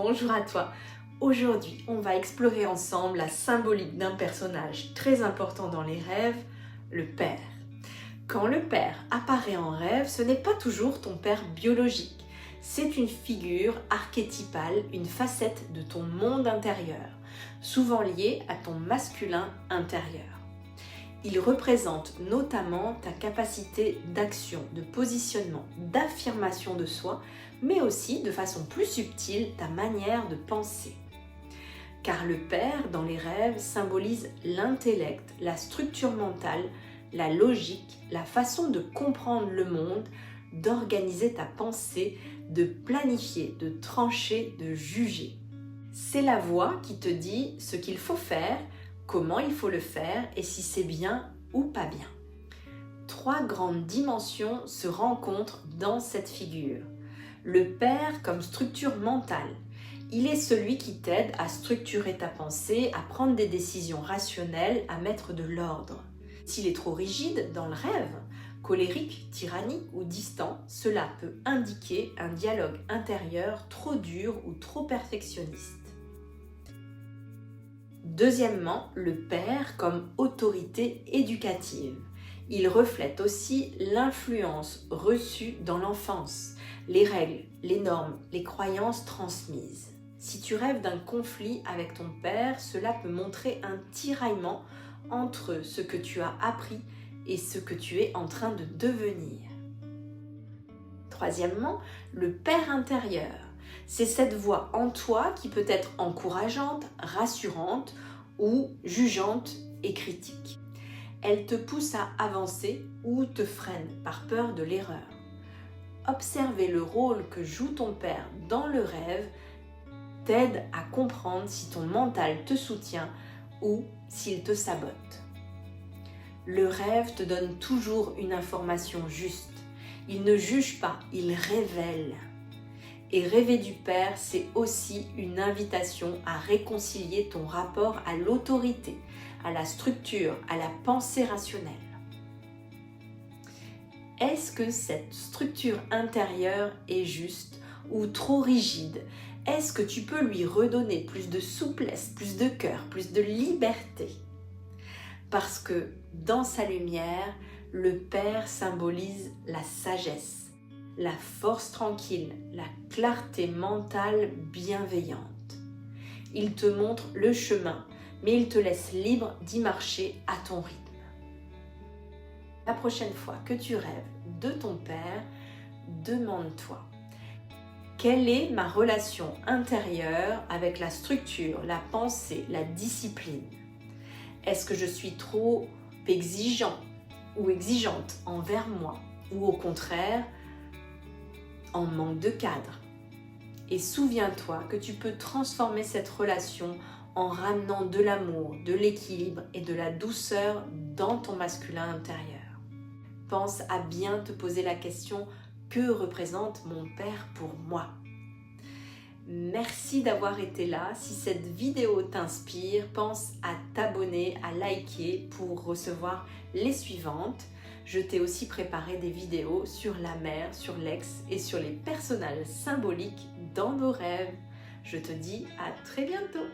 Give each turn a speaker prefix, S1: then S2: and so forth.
S1: bonjour à toi. Aujourd'hui, on va explorer ensemble la symbolique d'un personnage très important dans les rêves, le père. Quand le père apparaît en rêve, ce n'est pas toujours ton père biologique. C'est une figure archétypale, une facette de ton monde intérieur, souvent liée à ton masculin intérieur. Il représente notamment ta capacité d'action, de positionnement, d'affirmation de soi, mais aussi de façon plus subtile ta manière de penser. Car le père, dans les rêves, symbolise l'intellect, la structure mentale, la logique, la façon de comprendre le monde, d'organiser ta pensée, de planifier, de trancher, de juger. C'est la voix qui te dit ce qu'il faut faire, comment il faut le faire et si c'est bien ou pas bien. Trois grandes dimensions se rencontrent dans cette figure. Le père comme structure mentale. Il est celui qui t'aide à structurer ta pensée, à prendre des décisions rationnelles, à mettre de l'ordre. S'il est trop rigide dans le rêve, colérique, tyrannique ou distant, cela peut indiquer un dialogue intérieur trop dur ou trop perfectionniste. Deuxièmement, le père comme autorité éducative. Il reflète aussi l'influence reçue dans l'enfance, les règles, les normes, les croyances transmises. Si tu rêves d'un conflit avec ton père, cela peut montrer un tiraillement entre ce que tu as appris et ce que tu es en train de devenir. Troisièmement, le père intérieur. C'est cette voix en toi qui peut être encourageante, rassurante ou jugeante et critique. Elle te pousse à avancer ou te freine par peur de l'erreur. Observer le rôle que joue ton père dans le rêve t'aide à comprendre si ton mental te soutient ou s'il te sabote. Le rêve te donne toujours une information juste. Il ne juge pas, il révèle. Et rêver du père, c'est aussi une invitation à réconcilier ton rapport à l'autorité, à la structure, à la pensée rationnelle. Est-ce que cette structure intérieure est juste ou trop rigide? Est-ce que tu peux lui redonner plus de souplesse, plus de cœur, plus de liberté? Parce que dans sa lumière, le père symbolise la sagesse, la force tranquille, la clarté mentale bienveillante. Il te montre le chemin, mais il te laisse libre d'y marcher à ton rythme. La prochaine fois que tu rêves de ton père, demande-toi: quelle est ma relation intérieure avec la structure, la pensée, la discipline? Est-ce que je suis trop exigeant ou exigeante envers moi? Ou au contraire, en manque de cadre? Et souviens-toi que tu peux transformer cette relation en ramenant de l'amour, de l'équilibre et de la douceur dans ton masculin intérieur. Pense à bien te poser la question: que représente mon père pour moi? Merci d'avoir été là. Si cette vidéo t'inspire, pense à t'abonner, à liker pour recevoir les suivantes. Je t'ai aussi préparé des vidéos sur la mère, sur l'ex et sur les personnages symboliques dans nos rêves. Je te dis à très bientôt.